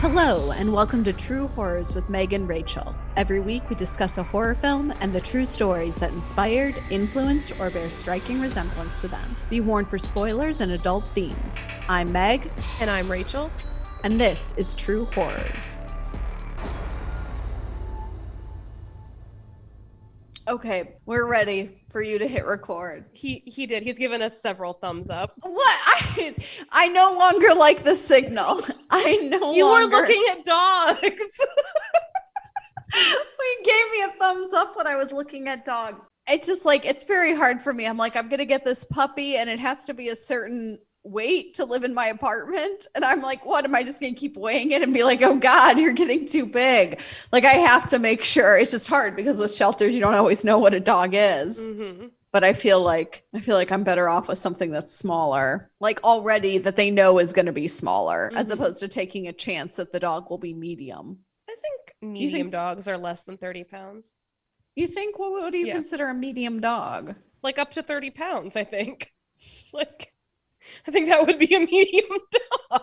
Hello, and welcome to True Horrors with Meg and Rachel. Every week we discuss a horror film and the true stories that inspired, influenced, or bear striking resemblance to them. Be warned for spoilers and adult themes. I'm Meg. And I'm Rachel. And this is True Horrors. Okay, we're ready for you to hit record. He did. He's given us several thumbs up. What? I no longer like the signal. You were looking at dogs. He gave me a thumbs up when I was looking at dogs. It's just like, it's very hard for me. I'm like, I'm going to get this puppy and it has to be a certain weight to live in my apartment. And I'm like, what? Am I just going to keep weighing it and be like, oh God, you're getting too big? Like, I have to make sure. It's just hard because with shelters, you don't always know what a dog is. Mm-hmm. But I feel like I'm better off with something that's smaller, like already that they know is going to be smaller, as opposed to taking a chance that the dog will be medium. I think medium dogs are less than 30 pounds. You think? Well, what do you consider a medium dog? Like up to 30 pounds, I think. I think that would be a medium dog.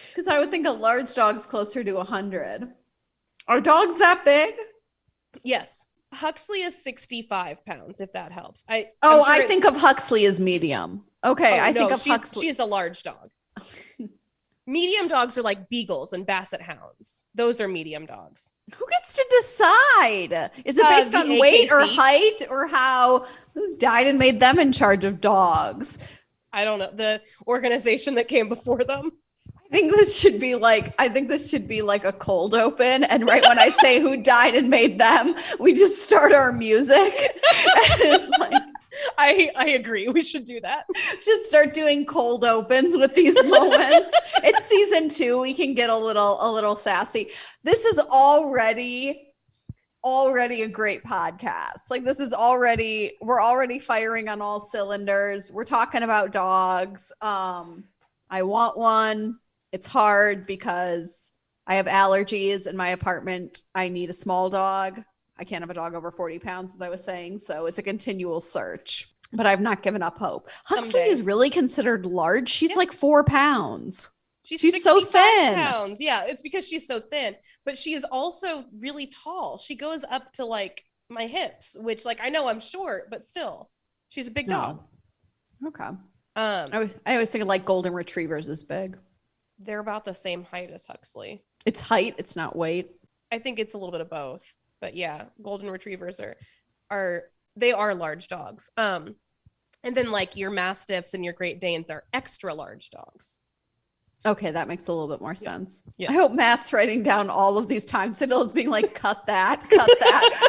Because I would think a large dog's closer to 100. Are dogs that big? Yes. Huxley is 65 pounds, if that helps. I think of Huxley as medium. Okay, think of Huxley. She's a large dog. Medium dogs are like beagles and basset hounds. Those are medium dogs. Who gets to decide? Is it based on weight or height, or who died and made them in charge of dogs? I don't know. The organization that came before them. I think this should be like a cold open, and right when I say who died and made them, we just start our music. And it's like, I agree. We should do that. Should start doing cold opens with these moments. It's season 2. We can get a little sassy. This is already a great podcast. Like, we're already firing on all cylinders. We're talking about dogs. I want one. It's hard because I have allergies in my apartment. I need a small dog. I can't have a dog over 40 pounds, as I was saying. So it's a continual search, but I've not given up hope. Huxley is really considered large. She's like 4 pounds. She's so thin. Pounds. Yeah, it's because she's so thin, but she is also really tall. She goes up to like my hips, which, like, I know I'm short, but still, she's a big dog. Okay. I always think of like golden retrievers as big. They're about the same height as Huxley. It's height. It's not weight. I think it's a little bit of both, but yeah, golden retrievers are large dogs. And then like your Mastiffs and your Great Danes are extra large dogs. Okay, that makes a little bit more sense. Yes. I hope Matt's writing down all of these time signals, being like, cut that.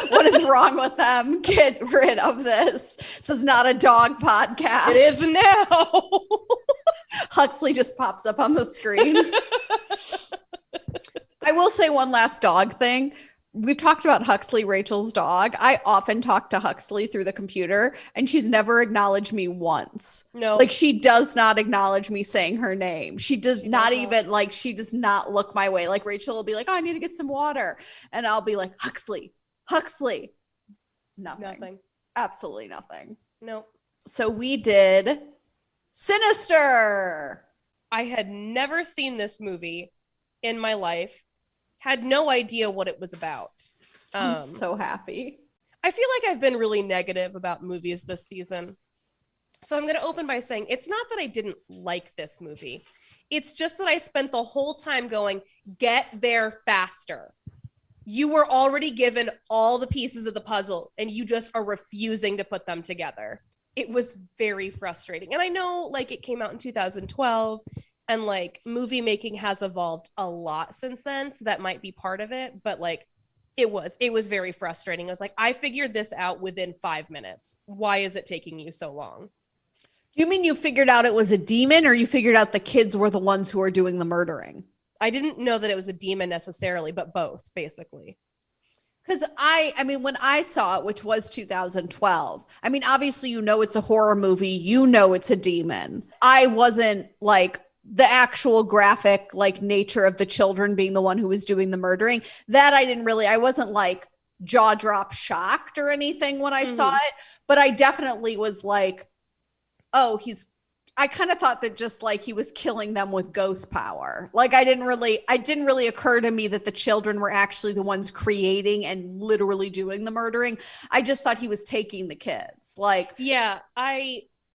What is wrong with them? Get rid of this. This is not a dog podcast. It is now. Huxley just pops up on the screen. I will say one last dog thing. We've talked about Huxley, Rachel's dog. I often talk to Huxley through the computer, and she's never acknowledged me once. No. Like, she does not acknowledge me saying her name. She does not look my way. Like, Rachel will be like, oh, I need to get some water. And I'll be like, Huxley. Nothing. Absolutely nothing. Nope. So we did Sinister. I had never seen this movie in my life. Had no idea what it was about. I'm so happy. I feel like I've been really negative about movies this season. So I'm going to open by saying it's not that I didn't like this movie. It's just that I spent the whole time going, get there faster. You were already given all the pieces of the puzzle and you just are refusing to put them together. It was very frustrating. And I know, like, it came out in 2012. And like movie making has evolved a lot since then. So that might be part of it. But like it was very frustrating. I was like, I figured this out within 5 minutes. Why is it taking you so long? You mean you figured out it was a demon, or you figured out the kids were the ones who are doing the murdering? I didn't know that it was a demon necessarily, but both, basically. Because I mean, when I saw it, which was 2012, I mean, obviously, it's a horror movie. It's a demon. I wasn't like the actual graphic like nature of the children being the one who was doing the murdering. That I wasn't like jaw drop shocked or anything when I saw it, but I definitely was like, oh, he's I kind of thought that just like he was killing them with ghost power. Like it didn't really occur to me that the children were actually the ones creating and literally doing the murdering. I just thought he was taking the kids. Like, yeah,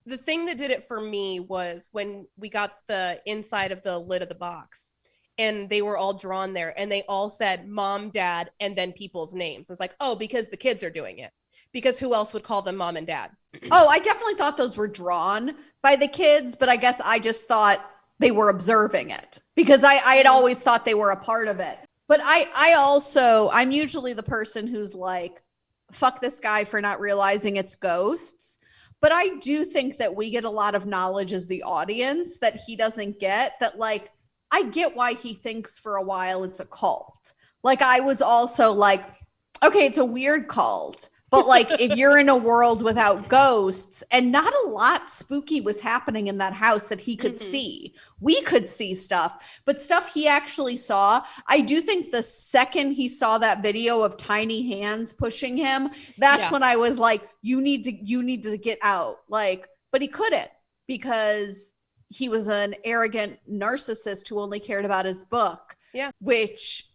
the thing that did it for me was when we got the inside of the lid of the box and they were all drawn there and they all said mom, dad, and then people's names. It's like, oh, because the kids are doing it. Because who else would call them mom and dad? Oh, I definitely thought those were drawn by the kids, but I guess I just thought they were observing it because I had always thought they were a part of it. But I'm usually the person who's like, fuck this guy for not realizing it's ghosts. But I do think that we get a lot of knowledge as the audience that he doesn't get, that like, I get why he thinks for a while it's a cult. Like I was also like, okay, it's a weird cult. But like if you're in a world without ghosts, and not a lot spooky was happening in that house that he could see. We could see stuff, but stuff he actually saw. I do think the second he saw that video of tiny hands pushing him, that's when I was like, you need to get out. Like, but he couldn't because he was an arrogant narcissist who only cared about his book. Yeah. Which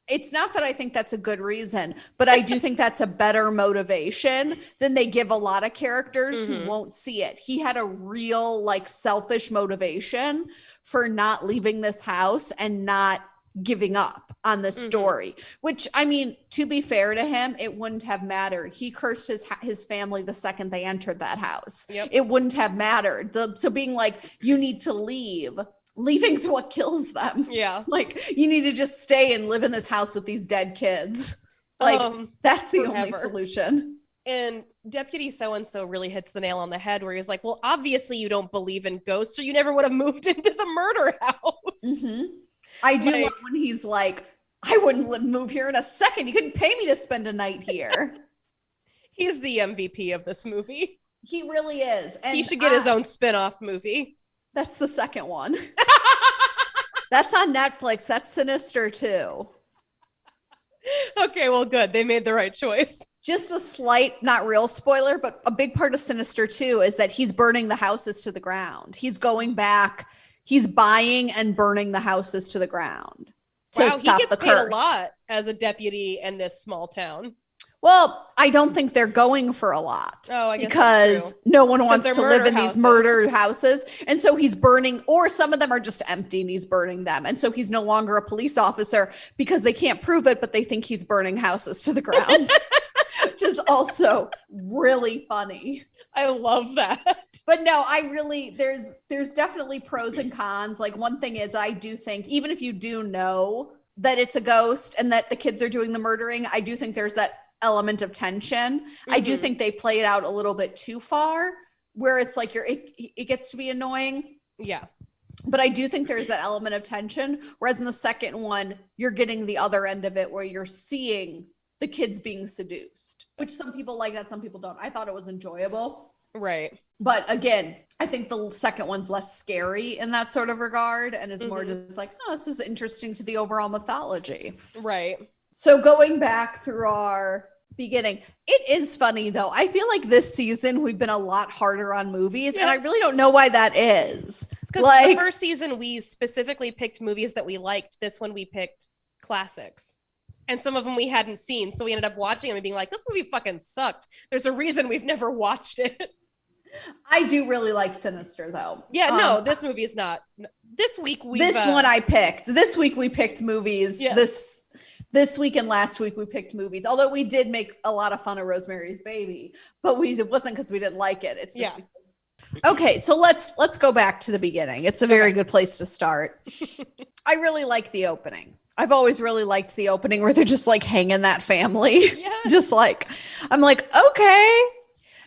it's not that I think that's a good reason, but I do think that's a better motivation than they give a lot of characters who won't see it. He had a real like selfish motivation for not leaving this house and not giving up on the story, which I mean, to be fair to him, it wouldn't have mattered. He cursed his family the second they entered that house. Yep. It wouldn't have mattered. So being like, you need to leave. Leaving's what kills them. Yeah. Like you need to just stay and live in this house with these dead kids. Like that's the only solution. And Deputy so-and-so really hits the nail on the head where he's like, well, obviously you don't believe in ghosts, so you never would have moved into the murder house. I do love when he's like, I wouldn't move here in a second. You couldn't pay me to spend a night here. He's the MVP of this movie. He really is. And he should get his own spin-off movie. That's the second one. That's on Netflix. That's Sinister too. Okay, well, good. They made the right choice. Just a slight, not real spoiler, but a big part of Sinister 2 is that he's burning the houses to the ground. He's going back. He's buying and burning the houses to the ground to stop the curse. He gets paid a lot as a deputy in this small town. Well, I don't think they're going for a lot. Oh, I guess because no one wants to live in these murder houses. And so he's burning, or some of them are just empty and he's burning them. And so he's no longer a police officer because they can't prove it, but they think he's burning houses to the ground, which is also really funny. I love that. But no, there's definitely pros and cons. Like one thing is I do think even if you do know that it's a ghost and that the kids are doing the murdering, I do think there's that element of tension. I do think they play it out a little bit too far where it's like it gets to be annoying. Yeah. But I do think there's that element of tension. Whereas in the second one, you're getting the other end of it where you're seeing the kids being seduced, which some people like that, some people don't. I thought it was enjoyable. Right. But again, I think the second one's less scary in that sort of regard and is more just like, oh, this is interesting to the overall mythology. Right. So going back through our beginning, it is funny though. I feel like this season we've been a lot harder on movies, and I really don't know why that is. Because like, the first season we specifically picked movies that we liked. This one we picked classics. And some of them we hadn't seen. So we ended up watching them and being like, this movie fucking sucked. There's a reason we've never watched it. I do really like Sinister though. Yeah, no, this movie is not. This week we one I picked. This week we picked movies. Yes. This week and last week we picked movies. Although we did make a lot of fun of Rosemary's Baby, but it wasn't because we didn't like it. It's just because. Okay, so let's go back to the beginning. It's a very good place to start. I really like the opening. I've always really liked the opening where they're just like hanging that family. Yes. Just like, I'm like, okay.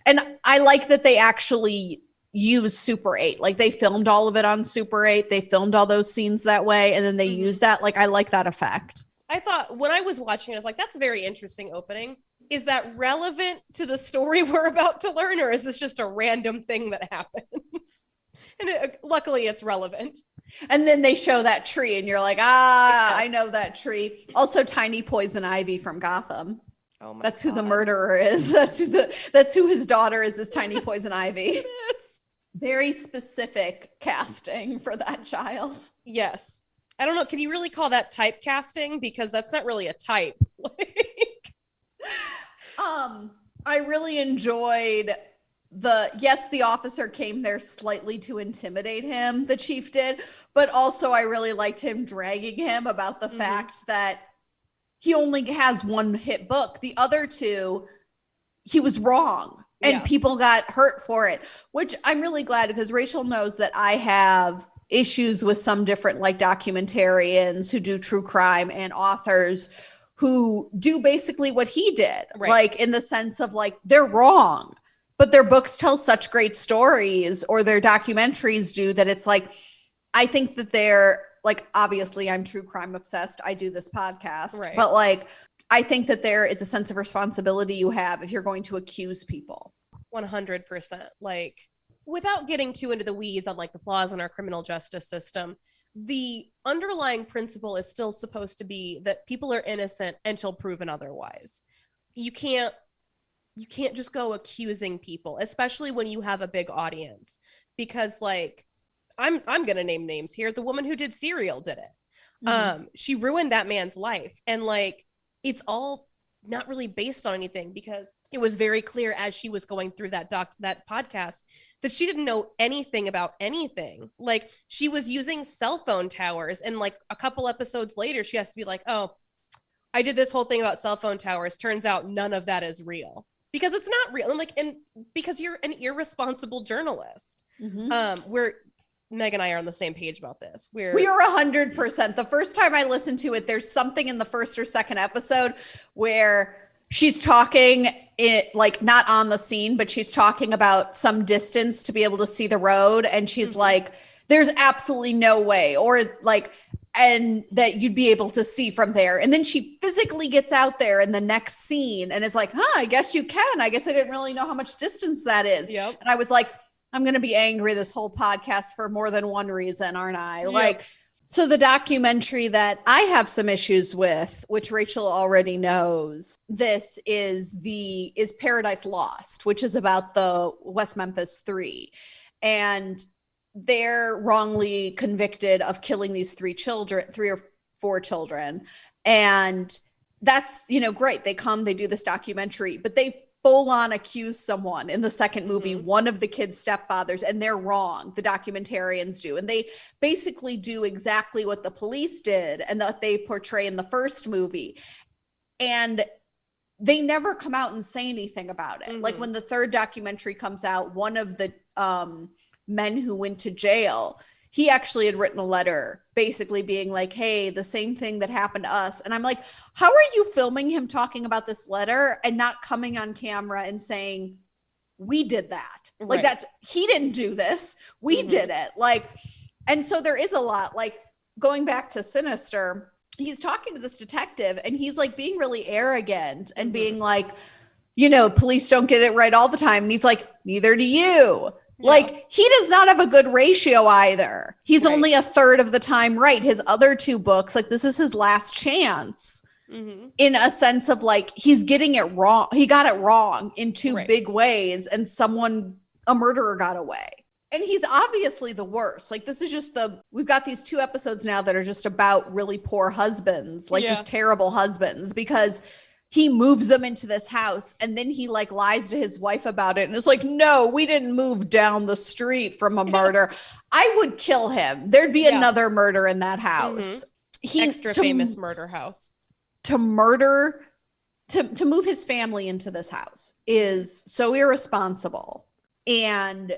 And I like that they actually use Super 8. Like they filmed all of it on Super 8. They filmed all those scenes that way. And then they use that. Like, I like that effect. I thought when I was watching it, I was like, that's a very interesting opening. Is that relevant to the story we're about to learn? Or is this just a random thing that happens? And luckily it's relevant. And then they show that tree and you're like, I know that tree. Also tiny poison ivy from Gotham. Oh my That's God. who the murderer is. That's who his daughter is tiny poison ivy. It is. Very specific casting for that child. Yes. I don't know. Can you really call that typecasting? Because that's not really a type. I really enjoyed the officer came there slightly to intimidate him, the chief did, but also I really liked him dragging him about the fact that he only has one hit book. The other two, he was wrong. And people got hurt for it, which I'm really glad, because Rachel knows that I have issues with some different like documentarians who do true crime and authors who do basically what he did, like in the sense of like they're wrong, but their books tell such great stories, or their documentaries do, that it's like, I think that they're like, obviously I'm true crime obsessed. I do this podcast, but like, I think that there is a sense of responsibility you have if you're going to accuse people. 100%. Like, without getting too into the weeds on like the flaws in our criminal justice system, the underlying principle is still supposed to be that people are innocent until proven otherwise. You can't just go accusing people, especially when you have a big audience, because like I'm gonna name names here. The woman who did Serial did it. She ruined that man's life, and like it's all not really based on anything, because it was very clear as she was going through that podcast that she didn't know anything about anything. Like, she was using cell phone towers, and like a couple episodes later she has to be like, oh, I did this whole thing about cell phone towers, turns out none of that is real, because it's not real. And like, and because you're an irresponsible journalist. We're Meg and I are on the same page about this. We are 100%. The first time I listened to it, there's something in the first or second episode where she's talking it like not on the scene, but she's talking about some distance to be able to see the road. And she's like, there's absolutely no way, or like, and that you'd be able to see from there. And then she physically gets out there in the next scene and is like, I guess you can. I guess I didn't really know how much distance that is. And I was like, I'm going to be angry this whole podcast for more than one reason, aren't I? Like, so the documentary that I have some issues with, which Rachel already knows, this is Paradise Lost, which is about the West Memphis Three. And they're wrongly convicted of killing these three or four children. And that's, great. They come, they do this documentary, but they full on accuse someone in the second movie, one of the kids' stepfathers, and they're wrong. The documentarians do. And they basically do exactly what the police did and that they portray in the first movie. And they never come out and say anything about it. Like when the third documentary comes out, one of the men who went to jail, he actually had written a letter basically being like, hey, the same thing that happened to us. And I'm like, how are you filming him talking about this letter and not coming on camera and saying, we did that? Like, that's, he didn't do this. We did it. Like, and so there is a lot, like going back to Sinister, he's talking to this detective and he's like being really arrogant and being like, police don't get it right all the time. And he's like, neither do you. Like, he does not have a good ratio either. He's only a third of the time right. His other two books, like, this is his last chance in a sense of like, he's getting it wrong. He got it wrong in two big ways, and a murderer got away. And he's obviously the worst. Like, this is just we've got these 2 episodes now that are just about really poor husbands, like just terrible husbands, because he moves them into this house and then he like lies to his wife about it. And it's like, no, we didn't move down the street from a murder. I would kill him. There'd be another murder in that house. Extra famous murder house. To move his family into this house is so irresponsible. And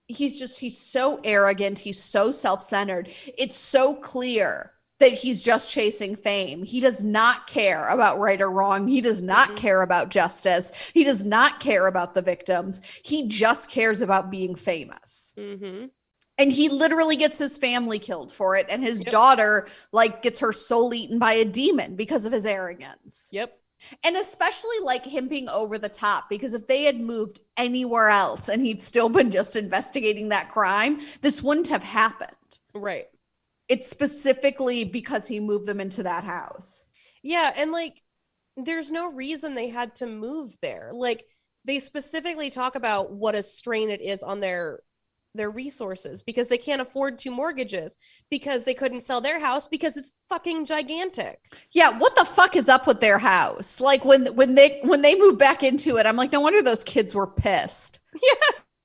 he's so arrogant. He's so self-centered. It's so clear that he's just chasing fame. He does not care about right or wrong. He does not care about justice. He does not care about the victims. He just cares about being famous. And he literally gets his family killed for it. And his daughter like gets her soul eaten by a demon because of his arrogance. And especially like him being over the top, because if they had moved anywhere else and he'd still been just investigating that crime, this wouldn't have happened. It's specifically because he moved them into that house. Yeah, and like, there's no reason they had to move there. Like, they specifically talk about what a strain it is on their their resources, because they can't afford 2 mortgages, because they couldn't sell their house because it's fucking gigantic. Yeah, what the fuck is up with their house? Like when they move back into it, I'm like, no wonder those kids were pissed.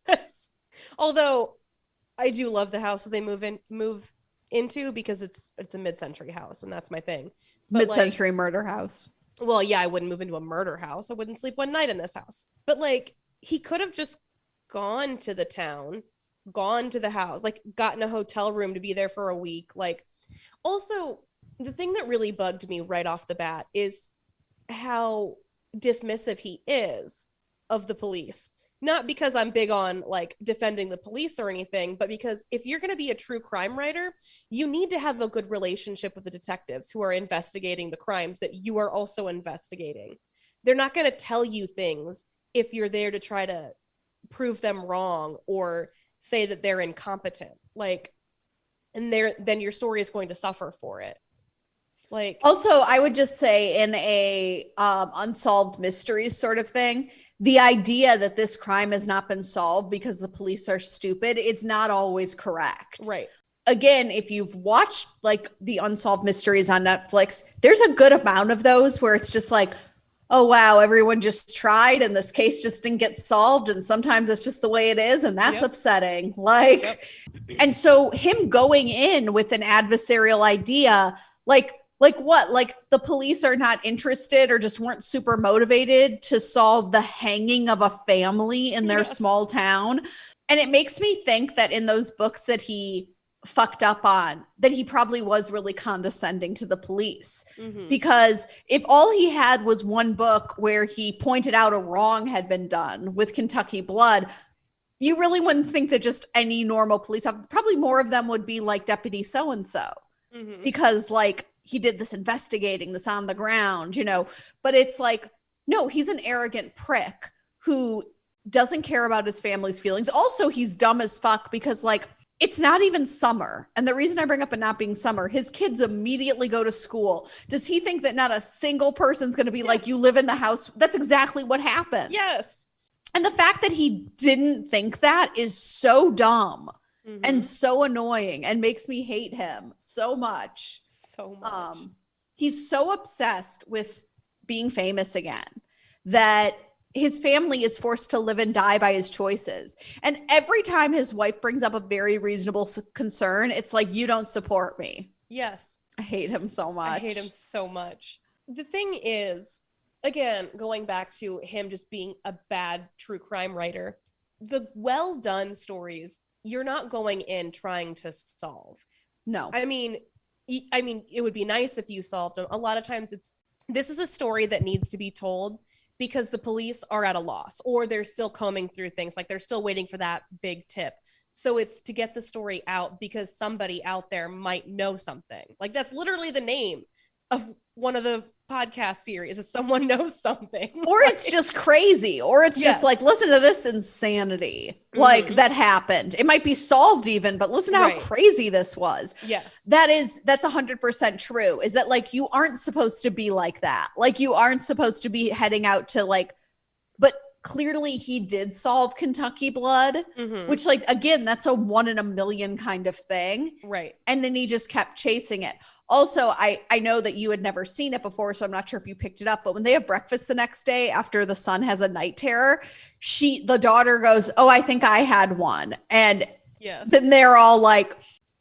Yes. Although I do love the house that they move into, because it's a mid-century house, and that's my thing. But mid-century murder house. Well, yeah, I wouldn't move into a murder house. I wouldn't sleep one night in this house. But like, he could have just gone to the town, gone to the house, like gotten a hotel room to be there for a week. Like, also, the thing that really bugged me right off the bat is how dismissive he is of the police. Not because I'm big on like defending the police or anything, but because if you're going to be a true crime writer, you need to have a good relationship with the detectives who are investigating the crimes that you are also investigating. They're not going to tell you things if you're there to try to prove them wrong or say that they're incompetent. Like, and then your story is going to suffer for it. Like, also, I would just say in a unsolved mysteries sort of thing, the idea that this crime has not been solved because the police are stupid is not always correct. Right. Again, if you've watched like the unsolved mysteries on Netflix, there's a good amount of those where it's just like, oh, wow, everyone just tried and this case just didn't get solved. And sometimes it's just the way it is. And that's upsetting. Like, and so him going in with an adversarial idea, like what? Like the police are not interested or just weren't super motivated to solve the hanging of a family in their small town. And it makes me think that in those books that he fucked up on, that he probably was really condescending to the police. Mm-hmm. Because if all he had was one book where he pointed out a wrong had been done with Kentucky Blood, you really wouldn't think that just any normal police officer, probably more of them would be like Deputy so-and-so. Mm-hmm. Because like, he did this investigating, this on the ground, you know, but it's like, no, he's an arrogant prick who doesn't care about his family's feelings. Also, he's dumb as fuck because like, it's not even summer. And the reason I bring up it not being summer, his kids immediately go to school. Does he think that not a single person's going to be like, you live in the house? That's exactly what happens. Yes. And the fact that he didn't think that is so dumb. Mm-hmm. And so annoying and makes me hate him so much. So much. He's so obsessed with being famous again that his family is forced to live and die by his choices. And every time his wife brings up a very reasonable concern, it's like, you don't support me. Yes. I hate him so much. I hate him so much. The thing is, again, going back to him just being a bad true crime writer, the well done stories, you're not going in trying to solve. No. I mean, it would be nice if you solved them. A lot of times this is a story that needs to be told because the police are at a loss or they're still combing through things. Like they're still waiting for that big tip. So it's to get the story out because somebody out there might know something. Like that's literally the name of one of the podcast series is Someone Knows Something. Or right? It's just crazy. Or it's just like, listen to this insanity. Like that happened. It might be solved even, but listen to how crazy this was. Yes. That's 100% true. Is that like, you aren't supposed to be like that. Like you aren't supposed to be heading out to like, but clearly he did solve Kentucky Blood, which like, again, that's a 1 in a million kind of thing. Right. And then he just kept chasing it. Also, I know that you had never seen it before, so I'm not sure if you picked it up, but when they have breakfast the next day after the son has a night terror, the daughter goes, oh, I think I had one. And then they're all like,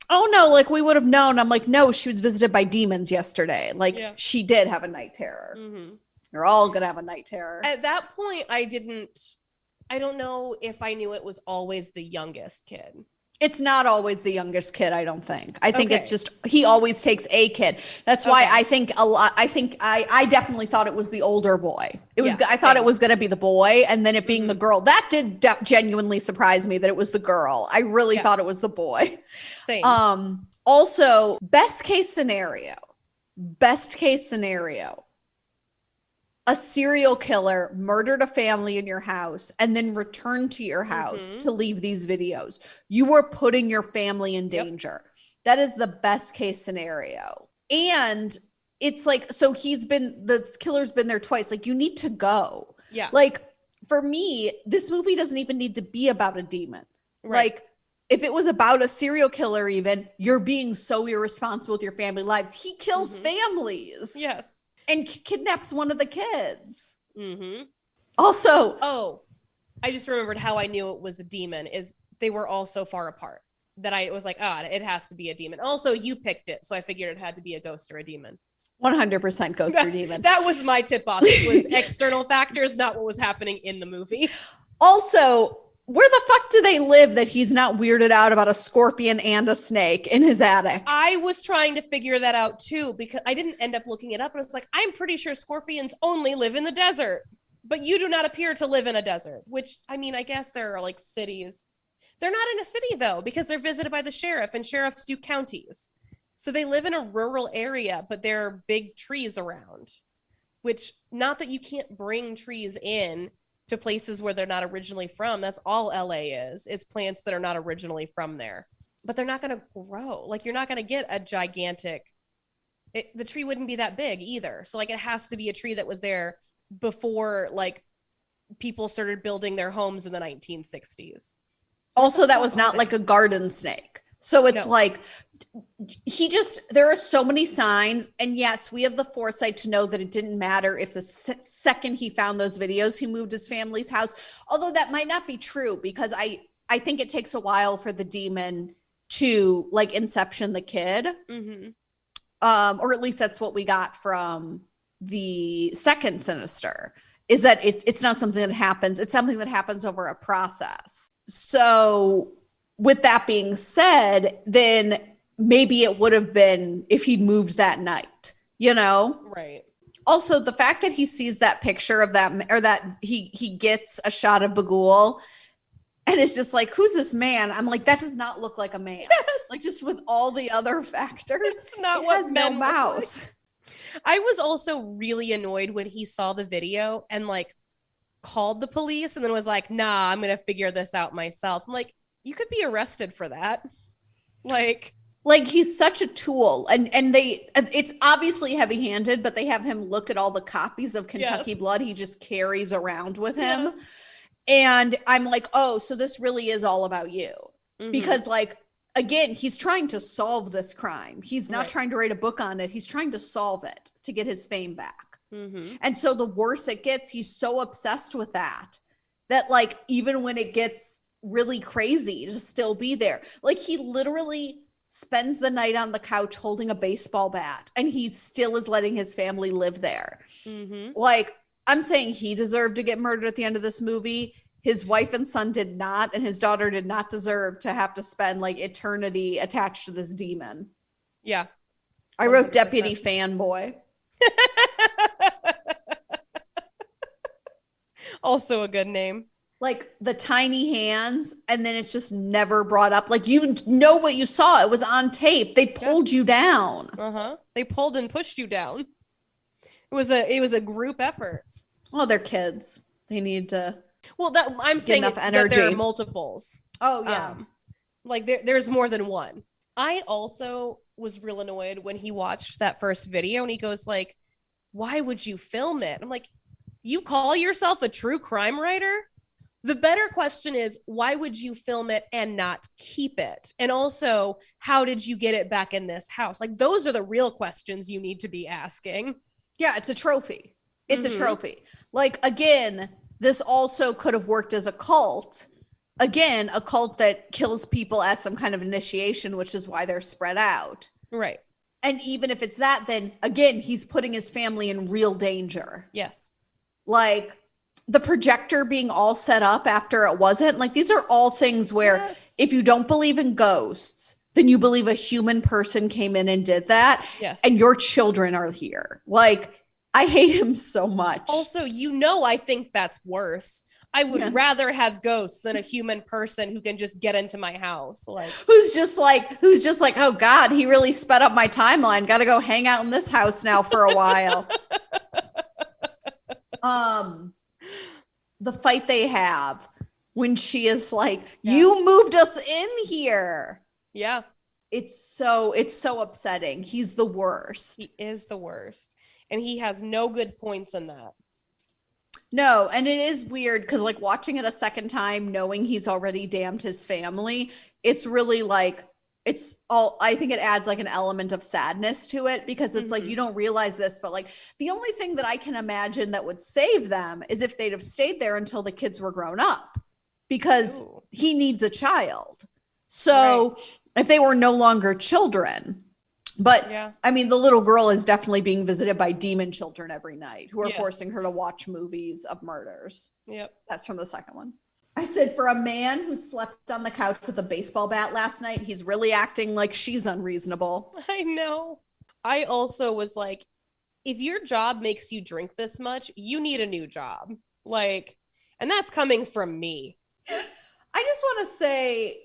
oh no, like we would have known. I'm like, no, she was visited by demons yesterday. Like she did have a night terror. Mm-hmm. You're all going to have a night terror. At that point, I don't know if I knew it was always the youngest kid. It's not always the youngest kid, I don't think. I think it's just, he always takes a kid. That's why I think I definitely thought it was the older boy. I thought it was going to be the boy and then it being the girl. That did genuinely surprise me that it was the girl. I really thought it was the boy. Same. Also, best case scenario, a serial killer murdered a family in your house and then returned to your house to leave these videos. You were putting your family in danger. That is the best case scenario. And it's like, so the killer's been there twice. Like you need to go. Yeah. Like for me, this movie doesn't even need to be about a demon. Right. Like if it was about a serial killer, even, you're being so irresponsible with your family lives. He kills families. Yes. And kidnaps one of the kids. Mm-hmm. Also, oh, I just remembered how I knew it was a demon is they were all so far apart that I was like, it has to be a demon. Also, you picked it, so I figured it had to be a ghost or a demon. 100% ghost or demon. That was my tip off. It was external factors, not what was happening in the movie. Also, where the fuck do they live that he's not weirded out about a scorpion and a snake in his attic? I was trying to figure that out too, because I didn't end up looking it up. And it's like, I'm pretty sure scorpions only live in the desert, but you do not appear to live in a desert, which, I mean, I guess there are like cities. They're not in a city though, because they're visited by the sheriff, and sheriffs do counties. So they live in a rural area, but there are big trees around, which, not that you can't bring trees in to places where they're not originally from. That's all LA is plants that are not originally from there. But they're not going to grow. Like, you're not going to get a gigantic, the tree wouldn't be that big either. So like, it has to be a tree that was there before like people started building their homes in the 1960s. Also, that was not like a garden snake. So it's like, there are so many signs. And yes, we have the foresight to know that it didn't matter if the second he found those videos, he moved his family's house. Although that might not be true, because I think it takes a while for the demon to like inception the kid. Or at least that's what we got from the second Sinister, is that it's not something that happens. It's something that happens over a process. So with that being said, then maybe it would have been if he'd moved that night, you know? Right. Also, the fact that he sees that picture of that, or that he gets a shot of Bagul, and it's just like, who's this man? I'm like, that does not look like a man. Yes. Like, just with all the other factors, it's not it what has men no mouth. like. I was also really annoyed when he saw the video and like called the police and then was like, nah, I'm gonna figure this out myself. I'm like, you could be arrested for that. Like he's such a tool, and it's obviously heavy-handed, but they have him look at all the copies of Kentucky Blood he just carries around with him. And I'm like, oh, so this really is all about you. Because like, again, he's trying to solve this crime. He's not trying to write a book on it. He's trying to solve it to get his fame back. And so the worse it gets, he's so obsessed with that like, even when it gets really crazy, to still be there. Like, he literally spends the night on the couch holding a baseball bat, and he still is letting his family live there. Like, I'm saying he deserved to get murdered at the end of this movie. His wife and son did not, and his daughter did not deserve to have to spend like eternity attached to this demon. Yeah. 100%. I wrote deputy fanboy. Also a good name. Like, the tiny hands, and then it's just never brought up. Like, you know what you saw. It was on tape. They pulled you down. They pulled and pushed you down. It was a group effort. Oh, they're kids. They need to. Well, that I'm saying enough that energy. there are multiples. Oh yeah. Like there's more than one. I also was real annoyed when he watched that first video and he goes like, why would you film it? I'm like, you call yourself a true crime writer? The better question is, why would you film it and not keep it? And also, how did you get it back in this house? Like, those are the real questions you need to be asking. Yeah, it's a trophy. It's a trophy. Like, again, this also could have worked as a cult. Again, a cult that kills people as some kind of initiation, which is why they're spread out. Right. And even if it's that, then again, he's putting his family in real danger. Yes. Like, the projector being all set up after it wasn't. Like, these are all things where if you don't believe in ghosts, then you believe a human person came in and did that. Yes. And your children are here. Like, I hate him so much. Also, I think that's worse. I would rather have ghosts than a human person who can just get into my house. Like, who's just like, oh God, he really sped up my timeline. Got to go hang out in this house now for a while. The fight they have when she is like, you moved us in here. Yeah. It's so upsetting. He's the worst. He is the worst. And he has no good points in that. No, and it is weird because like watching it a second time, knowing he's already damned his family, it's really like it's all I think it adds like an element of sadness to it because it's like you don't realize this, but like the only thing that I can imagine that would save them is if they'd have stayed there until the kids were grown up because he needs a child. So if they were no longer children, but Yeah. I mean, the little girl is definitely being visited by demon children every night who are Yes. forcing her to watch movies of murders. Yep. That's from the second one. I said, for a man who slept on the couch with a baseball bat last night, he's really acting like she's unreasonable. I know. I also was like, if your job makes you drink this much, you need a new job. Like, and that's coming from me. I just want to say,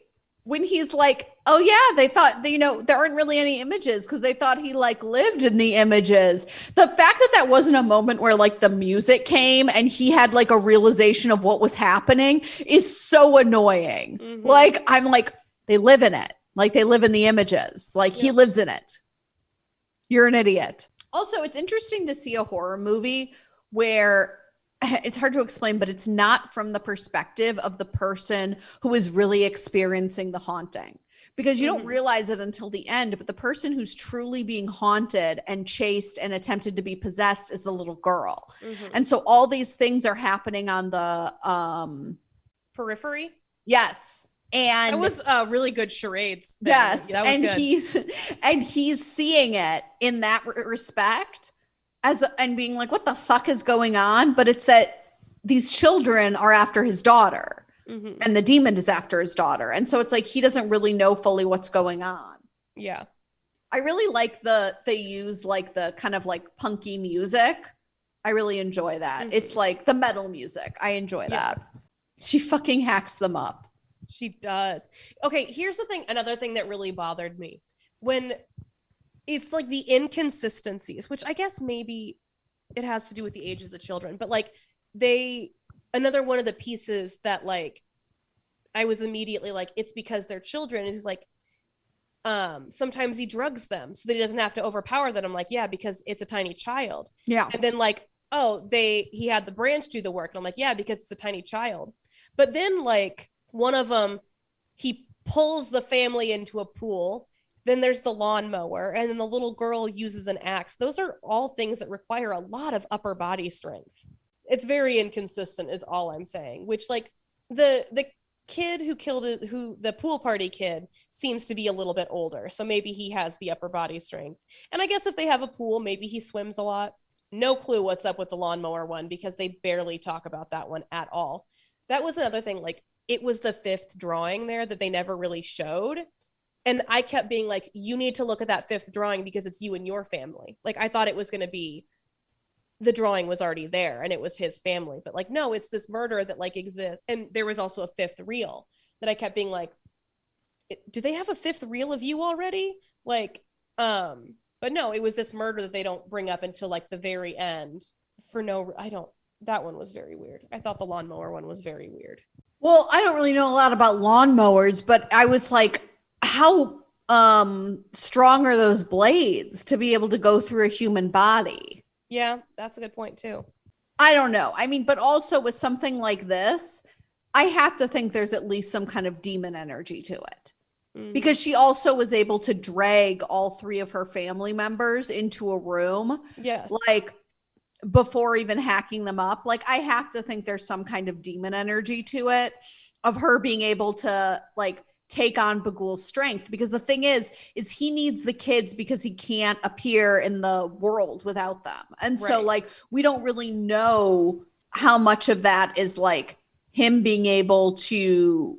when he's like, oh yeah, they thought, you know, there aren't really any images because they thought he like lived in the images. The fact that that wasn't a moment where like the music came and he had like a realization of what was happening is so annoying. Like, I'm like, they live in it. Like they live in the images. Like he lives in it. You're an idiot. Also, it's interesting to see a horror movie where it's hard to explain, but it's not from the perspective of the person who is really experiencing the haunting, because you don't realize it until the end. But the person who's truly being haunted and chased and attempted to be possessed is the little girl. And so all these things are happening on the periphery. Yes. And that was really good charades. Yes. That was good. He's seeing it in that respect. And being like, what the fuck is going on? But it's that these children are after his daughter and the demon is after his daughter. And so it's like, he doesn't really know fully what's going on. Yeah. I really like they use like the kind of like punky music. I really enjoy that. It's like the metal music. I enjoy that. She fucking hacks them up. She does. Okay. Here's the thing. Another thing that really bothered me when it's like the inconsistencies, which I guess maybe it has to do with the ages of the children, but like another one of the pieces that like I was immediately like, it's because they're children, is like sometimes he drugs them so that he doesn't have to overpower them. I'm like, yeah, because it's a tiny child. Yeah. And then like, oh, he had the branch do the work. And I'm like, yeah, because it's a tiny child. But then like one of them, he pulls the family into a pool. Then there's the lawnmower, and then the little girl uses an axe. Those are all things that require a lot of upper body strength. It's very inconsistent is all I'm saying, which like the kid who killed the pool party kid seems to be a little bit older. So maybe he has the upper body strength. And I guess if they have a pool, maybe he swims a lot. No clue what's up with the lawnmower one because they barely talk about that one at all. That was another thing. Like it was the fifth drawing there that they never really showed. And I kept being like, you need to look at that fifth drawing because it's you and your family. Like, I thought it was going to be the drawing was already there and it was his family. But like, no, it's this murder that like exists. And there was also a fifth reel that I kept being like, do they have a fifth reel of you already? Like, but no, it was this murder that they don't bring up until like the very end that one was very weird. I thought the lawnmower one was very weird. Well, I don't really know a lot about lawnmowers, but I was like, how strong are those blades to be able to go through a human body? Yeah, that's a good point too. I don't know. I mean, but also with something like this, I have to think there's at least some kind of demon energy to it. Because she also was able to drag all three of her family members into a room. Yes. Like before even hacking them up. Like I have to think there's some kind of demon energy to it of her being able to like take on Bagul's strength, because the thing is he needs the kids because he can't appear in the world without them. And so like, we don't really know how much of that is like him being able to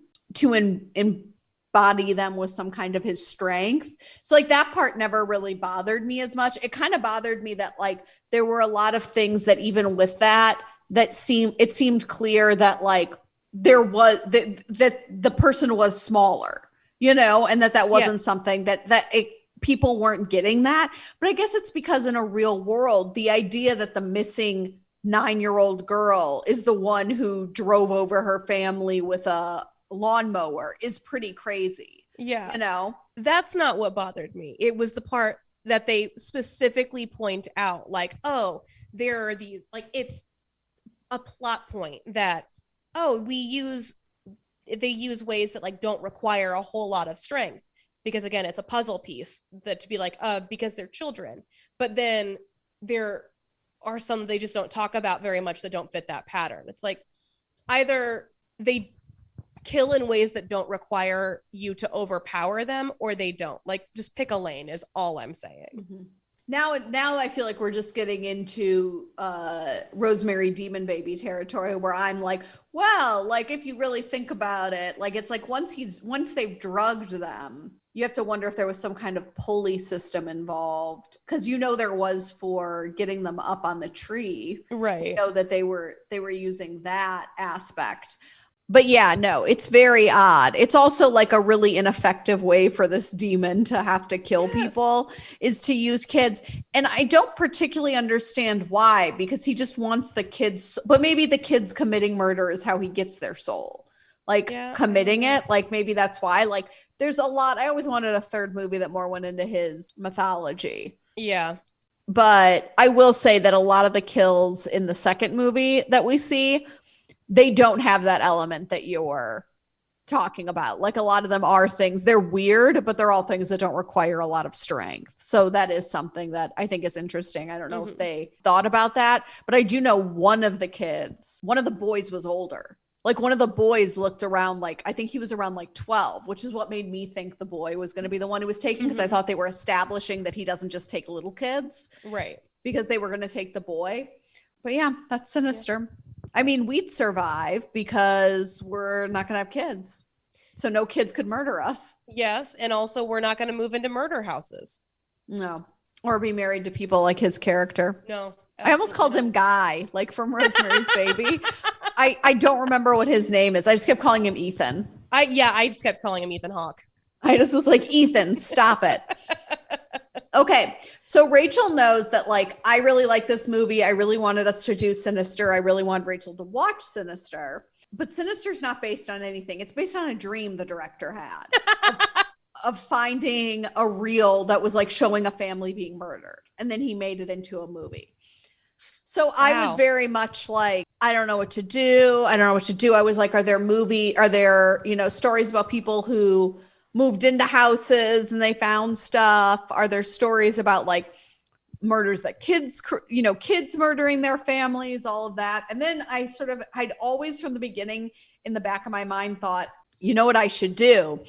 embody them with some kind of his strength. So like that part never really bothered me as much. It kind of bothered me that like there were a lot of things that even with that seemed clear that like there was that the person was smaller, you know, and that wasn't something that people weren't getting that. But I guess it's because in a real world, the idea that the missing 9-year-old girl is the one who drove over her family with a lawnmower is pretty crazy. Yeah. You know, that's not what bothered me. It was the part that they specifically point out like, oh, there are these, like, it's a plot point that, oh, they use ways that like don't require a whole lot of strength, because again, it's a puzzle piece that to be like, because they're children. But then there are some they just don't talk about very much that don't fit that pattern. It's like either they kill in ways that don't require you to overpower them, or they don't. Like, just pick a lane is all I'm saying. Mm-hmm. Now I feel like we're just getting into Rosemary Demon Baby territory, where I'm like, well, like if you really think about it, like it's like once they've drugged them, you have to wonder if there was some kind of pulley system involved, because there was for getting them up on the tree, right? That they were using that aspect. But yeah, no, it's very odd. It's also like a really ineffective way for this demon to have to kill people, is to use kids. And I don't particularly understand why, because he just wants the kids, but maybe the kids committing murder is how he gets their soul. Like committing it, like maybe that's why. Like there's a lot. I always wanted a third movie that more went into his mythology. Yeah. But I will say that a lot of the kills in the second movie that we see, they don't have that element that you're talking about. Like a lot of them are things, they're weird, but they're all things that don't require a lot of strength. So that is something that I think is interesting. I don't know if they thought about that, but I do know one of the boys was older. Like one of the boys looked around, like, I think he was around like 12, which is what made me think the boy was going to be the one who was taken, because I thought they were establishing that he doesn't just take little kids. Right. Because they were going to take the boy. But yeah, that's Sinister. Yeah. I mean, we'd survive because we're not going to have kids. So no kids could murder us. Yes. And also we're not going to move into murder houses. No. Or be married to people like his character. No. I almost called him Guy, like from Rosemary's Baby. I don't remember what his name is. I just kept calling him Ethan. I just kept calling him Ethan Hawke. I just was like, Ethan, stop it. Okay, so Rachel knows that, like, I really like this movie. I really wanted us to do Sinister. I really wanted Rachel to watch Sinister. But Sinister's not based on anything. It's based on a dream the director had of finding a reel that was, like, showing a family being murdered. And then he made it into a movie. So I was very much like, I don't know what to do. I was like, are there, stories about people who moved into houses and they found stuff? Are there stories about like murders that kids murdering their families, all of that? And then I'd always from the beginning in the back of my mind thought, you know what I should do?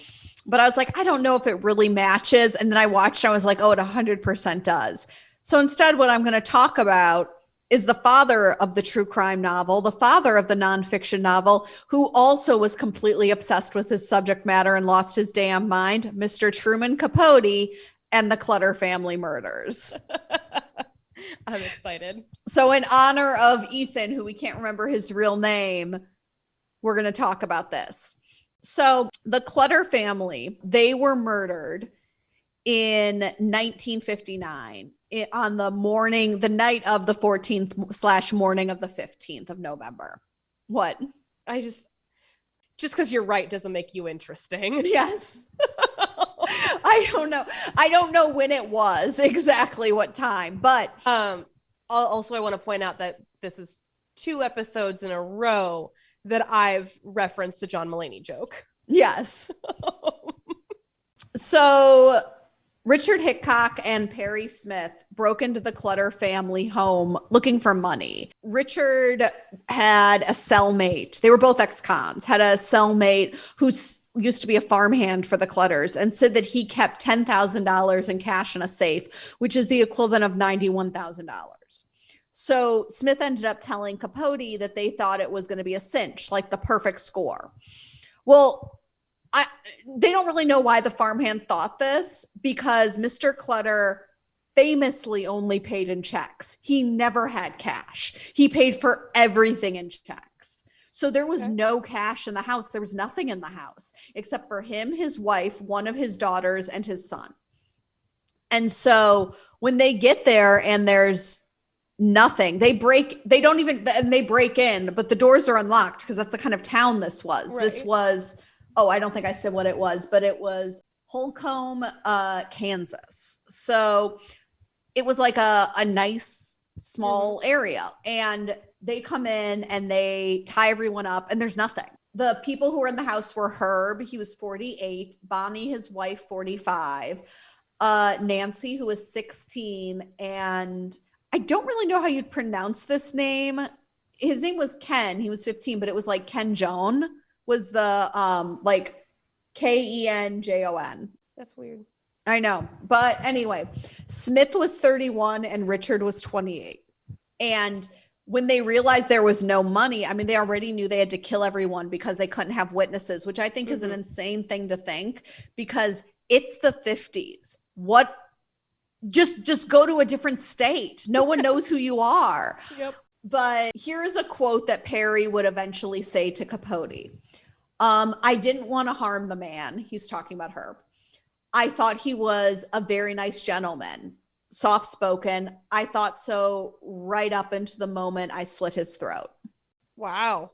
But I was like, I don't know if it really matches. And then I watched, I was like, oh, it 100% does. So instead, what I'm going to talk about is the father of the true crime novel, the father of the nonfiction novel, who also was completely obsessed with his subject matter and lost his damn mind, Mr. Truman Capote and the Clutter family murders. I'm excited. So in honor of Ethan, who we can't remember his real name, we're going to talk about this. So the Clutter family, they were murdered in 1959. On the night of the 14th / morning of the 15th of November. What? Just because you're right doesn't make you interesting. Yes. I don't know when it was, exactly what time, but also I want to point out that this is 2 episodes in a row that I've referenced a John Mulaney joke. Yes. So Richard Hickok and Perry Smith broke into the Clutter family home looking for money. Richard had a cellmate. They were both ex-cons, had a cellmate who used to be a farmhand for the Clutters, and said that he kept $10,000 in cash in a safe, which is the equivalent of $91,000. So Smith ended up telling Capote that they thought it was going to be a cinch, like the perfect score. Well, they don't really know why the farmhand thought this, because Mr. Clutter famously only paid in checks. He never had cash. He paid for everything in checks. So there was no cash in the house. There was nothing in the house except for him, his wife, one of his daughters, and his son. And so when they get there and there's nothing, they break in, but the doors are unlocked because that's the kind of town this was. Right. This was, I don't think I said what it was, but it was Holcomb, Kansas. So it was like a nice area, and they come in and they tie everyone up and there's nothing. The people who were in the house were Herb, he was 48, Bonnie, his wife, 45, Nancy, who was 16, and I don't really know how you'd pronounce this name. His name was Ken, he was 15, but it was like Ken Joan was the like Kenjon. That's weird. I know. But anyway, Smith was 31 and Richard was 28. And when they realized there was no money, I mean, they already knew they had to kill everyone because they couldn't have witnesses, which I think is an insane thing to think, because it's the 50s. What? Just go to a different state. No one knows who you are. Yep. But here's a quote that Perry would eventually say to Capote. I didn't want to harm the man. He's talking about Herb. I thought he was a very nice gentleman, soft-spoken. I thought so right up into the moment I slit his throat. Wow.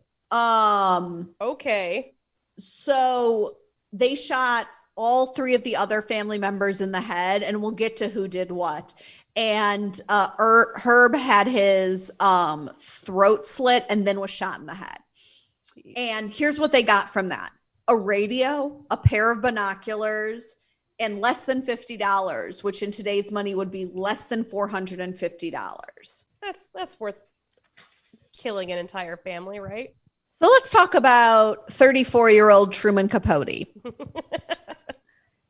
Okay. So they shot all 3 of the other family members in the head, and we'll get to who did what. And Herb had his throat slit and then was shot in the head. Jeez. And here's what they got from that: a radio, a pair of binoculars, and less than $50, which in today's money would be less than $450. That's worth killing an entire family, right? So let's talk about 34-year-old Truman Capote.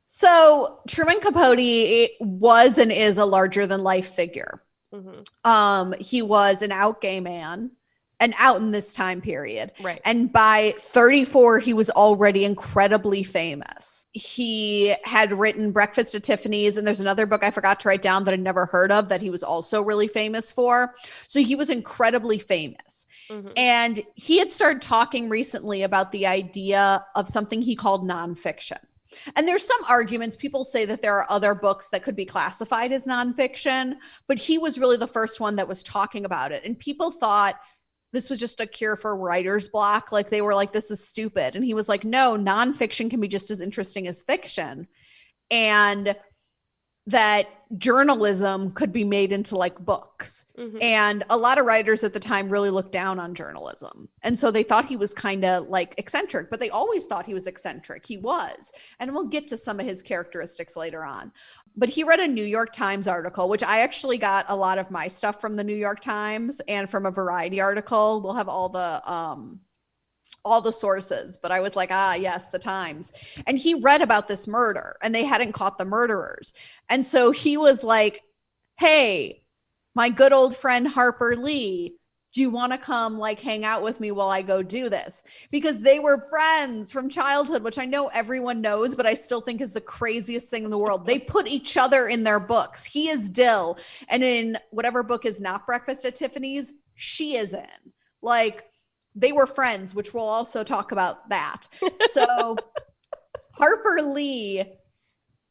So Truman Capote was and is a larger-than-life figure. He was an out gay man, and out in this time period. Right. And by 34, he was already incredibly famous. He had written Breakfast at Tiffany's, and there's another book I forgot to write down that I'd never heard of that he was also really famous for. So he was incredibly famous. And he had started talking recently about the idea of something he called nonfiction. And there's some arguments. People say that there are other books that could be classified as nonfiction, but he was really the first one that was talking about it. And people thought this was just a cure for writer's block. Like they were like, this is stupid. And he was like, no, nonfiction can be just as interesting as fiction. And that journalism could be made into like books. And a lot of writers at the time really looked down on journalism. And so they thought he was kind of like eccentric, but they always thought he was eccentric. He was. And we'll get to some of his characteristics later on. But he read a New York Times article, which I actually got a lot of my stuff from the New York Times and from a Variety article. We'll have all the sources, but I was like, yes, the Times. And he read about this murder and they hadn't caught the murderers. And so he was like, hey, my good old friend Harper Lee, do you want to come like hang out with me while I go do this? Because they were friends from childhood, which I know everyone knows, but I still think is the craziest thing in the world. They put each other in their books. He is Dill. And in whatever book is not Breakfast at Tiffany's, she is in. Like, they were friends, which we'll also talk about that. So Harper Lee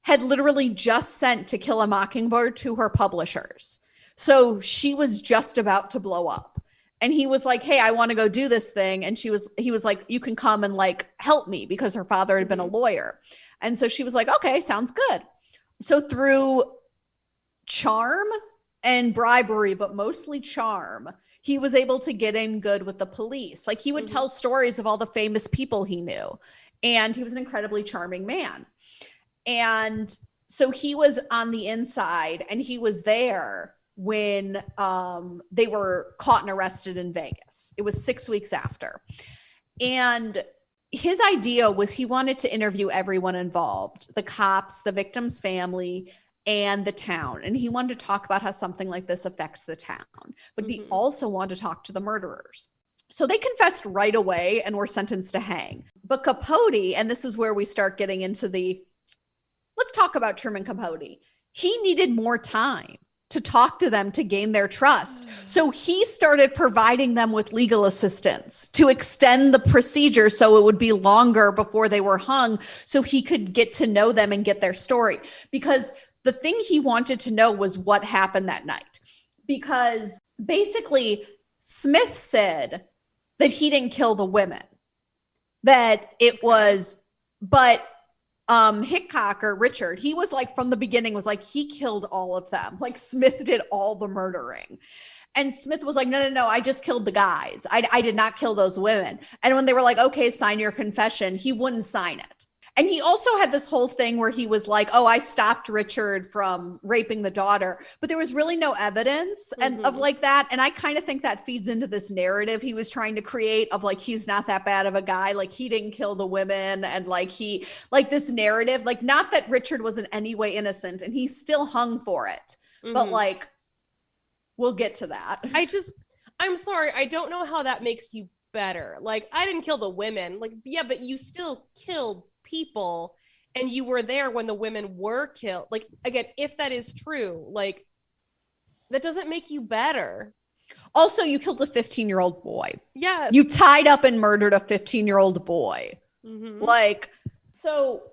had literally just sent To Kill a Mockingbird to her publishers. So she was just about to blow up. And he was like, hey, I want to go do this thing. And he was like, you can come and like help me, because her father had been a lawyer. And so she was like, okay, sounds good. So through charm and bribery, but mostly charm, he was able to get in good with the police. Like he would tell stories of all the famous people he knew. And he was an incredibly charming man. And so he was on the inside and he was there when they were caught and arrested in Vegas. It was 6 weeks after. And his idea was he wanted to interview everyone involved, the cops, the victim's family, and the town. And he wanted to talk about how something like this affects the town. But he also wanted to talk to the murderers. So they confessed right away and were sentenced to hang. But Capote, and this is where we start getting into let's talk about Truman Capote. He needed more time to talk to them to gain their trust. So he started providing them with legal assistance to extend the procedure so it would be longer before they were hung, so he could get to know them and get their story. Because the thing he wanted to know was what happened that night. Because basically Smith said that he didn't kill the women, that it was, but Hickok or Richard, he was like from the beginning was like he killed all of them. Like Smith did all the murdering. And Smith was like, no, I just killed the guys. I did not kill those women. And when they were like, okay, sign your confession, he wouldn't sign it. And he also had this whole thing where he was like, oh, I stopped Richard from raping the daughter, but there was really no evidence and of like that. And I kind of think that feeds into this narrative he was trying to create of like, he's not that bad of a guy. Like he didn't kill the women. And like, he like this narrative, like not that Richard was in any way innocent and he still hung for it, but like, we'll get to that. I'm sorry. I don't know how that makes you better. Like I didn't kill the women. Like, yeah, but you still killed people and you were there when the women were killed. Like again, if that is true, like that doesn't make you better. Also, you killed a 15-year-old boy. Yes. You tied up and murdered a 15-year-old boy. Like, so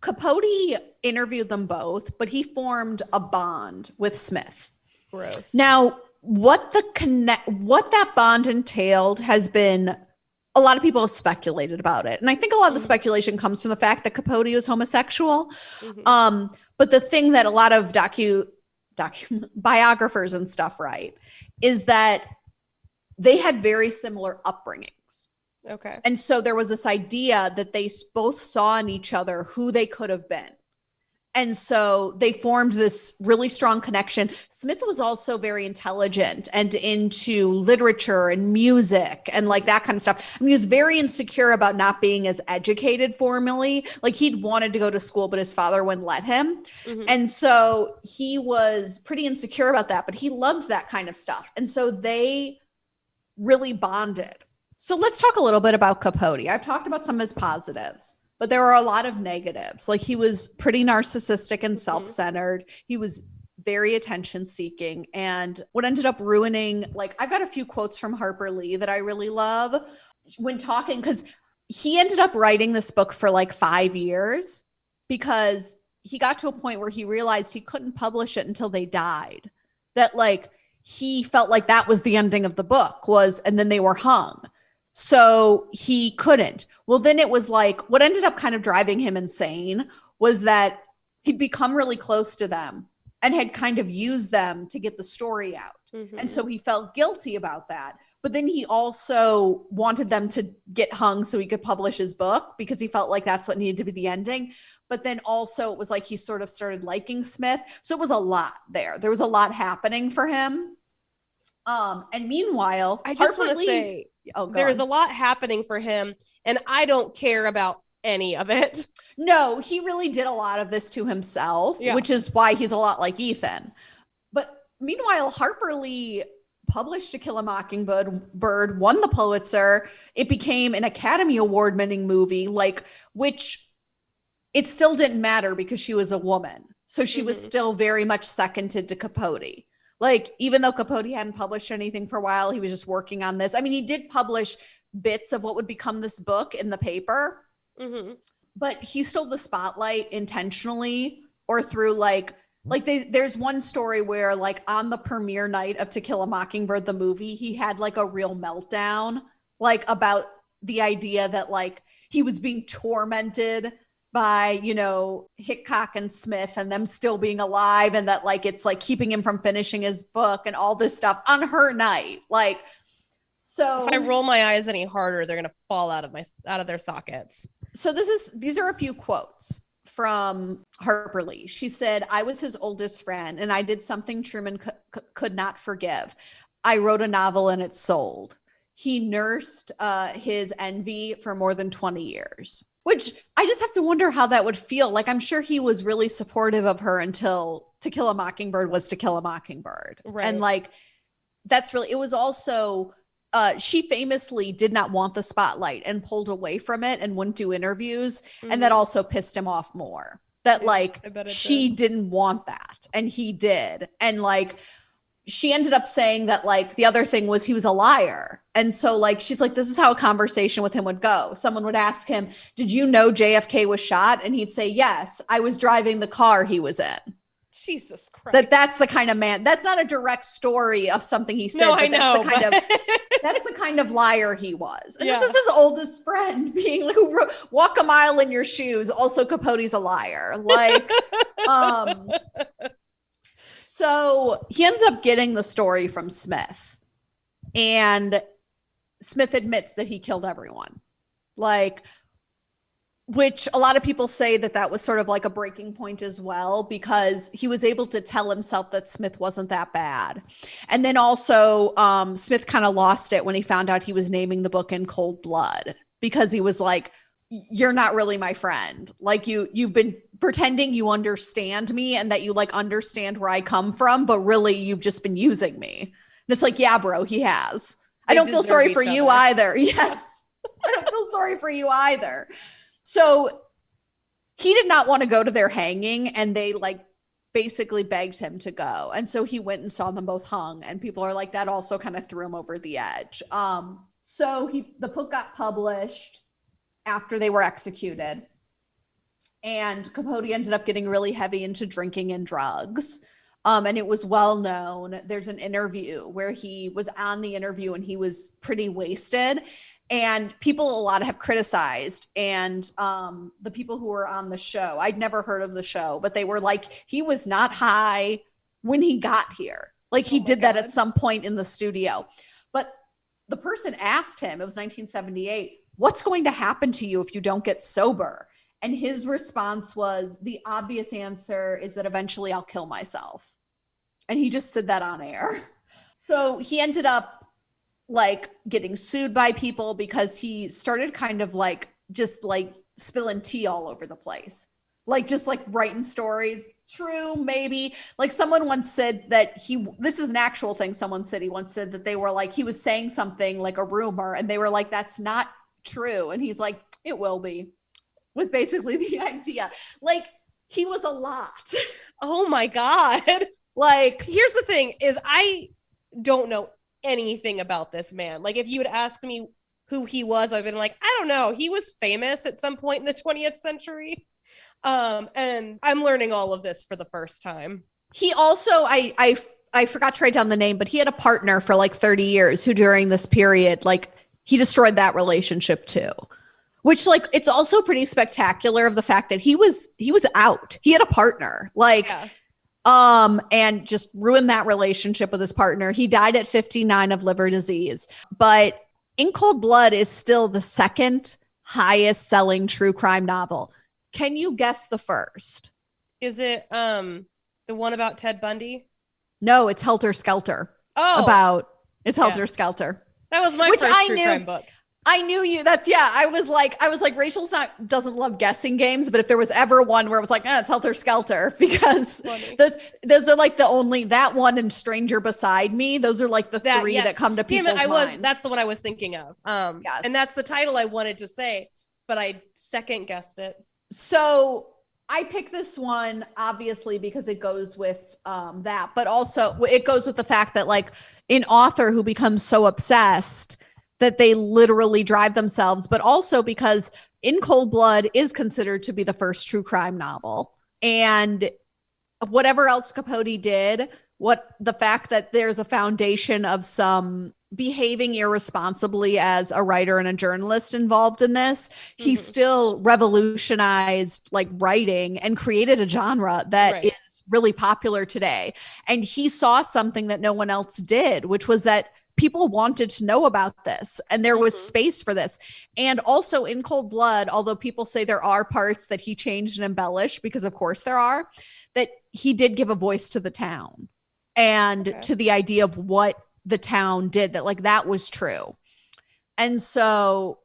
Capote interviewed them both, but he formed a bond with Smith. Gross. Now, what that bond entailed has been, a lot of people have speculated about it. And I think a lot of the speculation comes from the fact that Capote was homosexual. But the thing that a lot of biographers and stuff write is that they had very similar upbringings. Okay. And so there was this idea that they both saw in each other who they could have been. And so they formed this really strong connection. Smith was also very intelligent and into literature and music and like that kind of stuff. I mean, he was very insecure about not being as educated formally. Like he'd wanted to go to school, but his father wouldn't let him. And so he was pretty insecure about that, but he loved that kind of stuff. And so they really bonded. So let's talk a little bit about Capote. I've talked about some of his positives. But there were a lot of negatives. Like he was pretty narcissistic and self-centered. He was very attention seeking. And what ended up ruining, like I've got a few quotes from Harper Lee that I really love when talking, because he ended up writing this book for like 5 years because he got to a point where he realized he couldn't publish it until they died. That like he felt like that was the ending of the book was, and then they were hung. So he couldn't. Well, then it was like what ended up kind of driving him insane was that he'd become really close to them and had kind of used them to get the story out. And so he felt guilty about that. But then he also wanted them to get hung so he could publish his book because he felt like that's what needed to be the ending. But then also it was like he sort of started liking Smith. So it was a lot there. There was a lot happening for him. And meanwhile, I just want to say, there's a lot happening for him, and I don't care about any of it. No, he really did a lot of this to himself, which is why he's a lot like Ethan. But meanwhile, Harper Lee published To Kill a Mockingbird, won the Pulitzer. It became an Academy Award-winning movie, like which it still didn't matter because she was a woman. So she was still very much seconded to Capote. Like, even though Capote hadn't published anything for a while, he was just working on this. I mean, he did publish bits of what would become this book in the paper, but he stole the spotlight intentionally or through there's one story where like on the premiere night of To Kill a Mockingbird, the movie, he had like a real meltdown, like about the idea that like he was being tormented by, you know, Hickok and Smith and them still being alive. And that like, it's like keeping him from finishing his book and all this stuff on her night. Like, so if I roll my eyes any harder, they're going to fall out of their sockets. So these are a few quotes from Harper Lee. She said, I was his oldest friend and I did something Truman could not forgive. I wrote a novel and it sold. He nursed his envy for more than 20 years. Which I just have to wonder how that would feel. Like, I'm sure he was really supportive of her until To Kill a Mockingbird was To Kill a Mockingbird. Right. And like, that's really, it was also, she famously did not want the spotlight and pulled away from it and wouldn't do interviews. And that also pissed him off more. That like, she didn't want that and he did. And like, she ended up saying that like the other thing was he was a liar. And so like, she's like, this is how a conversation with him would go. Someone would ask him, did you know JFK was shot? And he'd say, yes, I was driving the car he was in. Jesus Christ. That's the kind of man. That's not a direct story of something he said. No, I know. That's the kind of liar he was. And Yeah. this is his oldest friend being like, walk a mile in your shoes. Also, Capote's a liar. Like, so he ends up getting the story from Smith, and Smith admits that he killed everyone. Like, which a lot of people say that was sort of like a breaking point as well, because he was able to tell himself that Smith wasn't that bad. And then also Smith kind of lost it when he found out he was naming the book In Cold Blood, because he was like, you're not really my friend. Like you've been pretending you understand me and that you like understand where I come from, but really you've just been using me. And it's like, yeah, bro, he has. I don't feel sorry for you either. Yes. I don't feel sorry for you either. So he did not want to go to their hanging, and they like basically begged him to go. And so he went and saw them both hung, and people are like, that also kind of threw him over the edge. So the book got published after they were executed, and Capote ended up getting really heavy into drinking and drugs. And it was well known. There's an interview where he was on the interview and he was pretty wasted. And people, a lot have criticized, and the people who were on the show, I'd never heard of the show, but they were like, he was not high when he got here. Like he did that at some point in the studio. But the person asked him, it was 1978, what's going to happen to you if you don't get sober? And his response was, the obvious answer is that eventually I'll kill myself. And he just said that on air. So he ended up like getting sued by people because he started kind of like just like spilling tea all over the place. Like just like writing stories. True, maybe. Like someone once said that this is an actual thing someone said. He once said that they were like, he was saying something like a rumor, and they were like, that's not true. And he's like, it will be. Was basically the idea. Like he was a lot. Oh my God. Like, here's the thing is I don't know anything about this man. Like if you had asked me who he was, I've been like, I don't know. He was famous at some point in the 20th century. And I'm learning all of this for the first time. He also, I forgot to write down the name, but he had a partner for like 30 years who during this period, like he destroyed that relationship too. Which like, it's also pretty spectacular of the fact that he was out. He had a partner. Like, yeah. And just ruined that relationship with his partner. He died at 59 of liver disease. But In Cold Blood is still the second highest selling true crime novel. Can you guess the first? Is it the one about Ted Bundy? No, it's Helter Skelter. It's Helter Skelter. That was my first true crime book. I knew you. I was like, Rachel's doesn't love guessing games, but if there was ever one where it was like, it's Helter Skelter, because those are like the only, that one and Stranger Beside Me. Those are like the three that come to people's minds. That's the one I was thinking of. Yes. And that's the title I wanted to say, but I second guessed it. So I picked this one obviously because it goes with that, but also it goes with the fact that like an author who becomes so obsessed that they literally drive themselves, but also because In Cold Blood is considered to be the first true crime novel. And whatever else Capote did, the fact that there's a foundation of some behaving irresponsibly as a writer and a journalist involved in this, he still revolutionized like writing and created a genre that is really popular today. And he saw something that no one else did, which was that people wanted to know about this, and there was space for this. And also In Cold Blood, although people say there are parts that he changed and embellished, because of course there are, that he did give a voice to the town and to the idea of what the town did, that like that was true. And so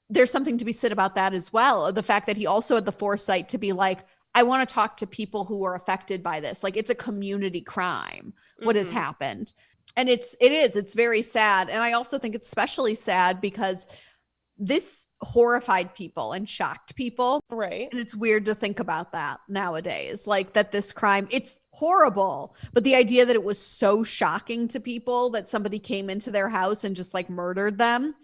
there's something to be said about that as well. The fact that he also had the foresight to be like, I want to talk to people who are affected by this. Like it's a community crime, what has happened. And it's very sad. And I also think it's especially sad because this horrified people and shocked people. Right. And it's weird to think about that nowadays, like that this crime, it's horrible. But the idea that it was so shocking to people that somebody came into their house and just like murdered them.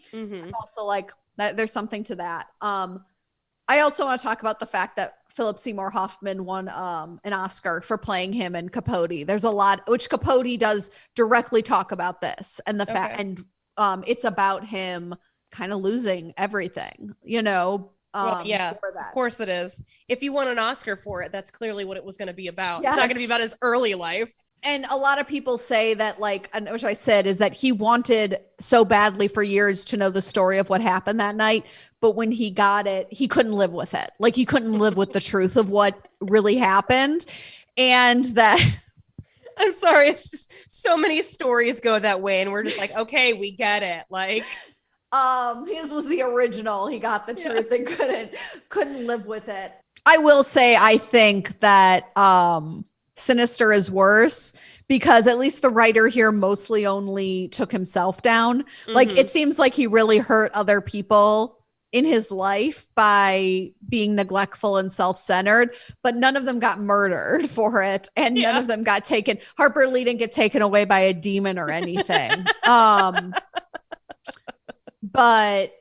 Also like that, there's something to that. I also want to talk about the fact that Philip Seymour Hoffman won an Oscar for playing him in Capote. There's a lot, which Capote does directly talk about this and the fact, and it's about him kind of losing everything, you know. Yeah, of course it is. If you won an Oscar for it, that's clearly what it was going to be about. Yes. It's not going to be about his early life. And a lot of people say that, like, which I said, is that he wanted so badly for years to know the story of what happened that night. But when he got it, he couldn't live with it. Like, he couldn't live with the truth of what really happened. And that, I'm sorry, it's just so many stories go that way. And we're just like, okay, we get it. Like, his was the original. He got the truth and couldn't live with it. I will say, I think that Sinister is worse because at least the writer here mostly only took himself down. Like, it seems like he really hurt other people in his life by being neglectful and self-centered, but none of them got murdered for it, and none of them got taken. Harper Lee didn't get taken away by a demon or anything. But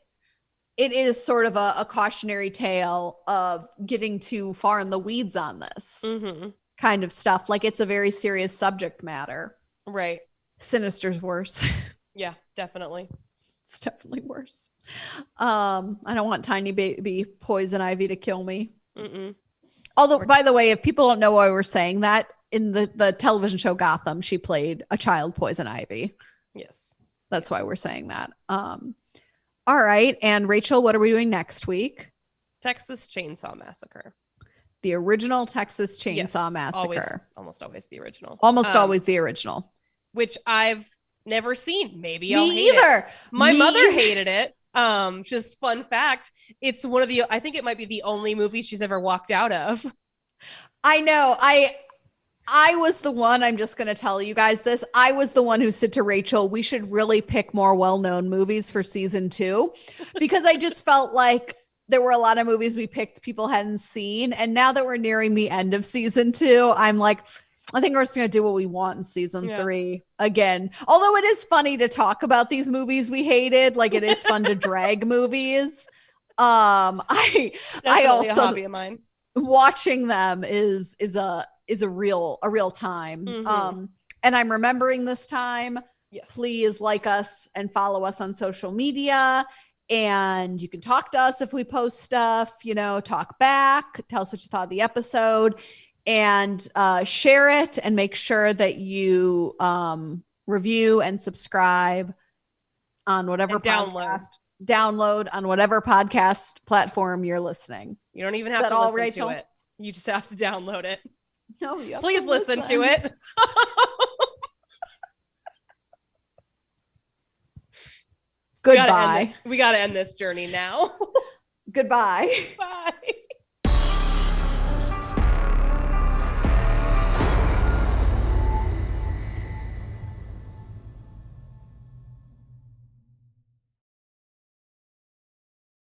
it is sort of a cautionary tale of getting too far in the weeds on this kind of stuff. Like, it's a very serious subject matter. Right. Sinister's worse. Yeah, definitely. It's definitely worse. I don't want tiny baby Poison Ivy to kill me. Although, by the way, if people don't know why we're saying that, in the television show Gotham, she played a child Poison Ivy. Yes. That's why we're saying that. All right. And Rachel, what are we doing next week? Texas Chainsaw Massacre. The original Texas Chainsaw Massacre. Almost always the original. Always the original. Which I've never seen. Maybe Me I'll hate either. it. My mother hated it. Just fun fact. It's one of the, I think it might be the only movie she's ever walked out of. I know. I was the one, I'm just going to tell you guys this. I was the one who said to Rachel, we should really pick more well-known movies for season 2, because I just felt like there were a lot of movies we picked people hadn't seen. And now that we're nearing the end of season 2, I'm like, I think we're just going to do what we want in season 3 again. Although it is funny to talk about these movies we hated. Like, it is fun to drag movies. I also, a hobby of mine. Watching them is a real time. And I'm remembering this time. Yes. Please like us and follow us on social media. And you can talk to us if we post stuff, you know, talk back, tell us what you thought of the episode, and share it, and make sure that you review and subscribe on whatever download on whatever podcast platform you're listening. You don't even have to listen to it. You just have to download it. No, you have Please listen to it. Goodbye. We got to end this journey now. Goodbye. Bye.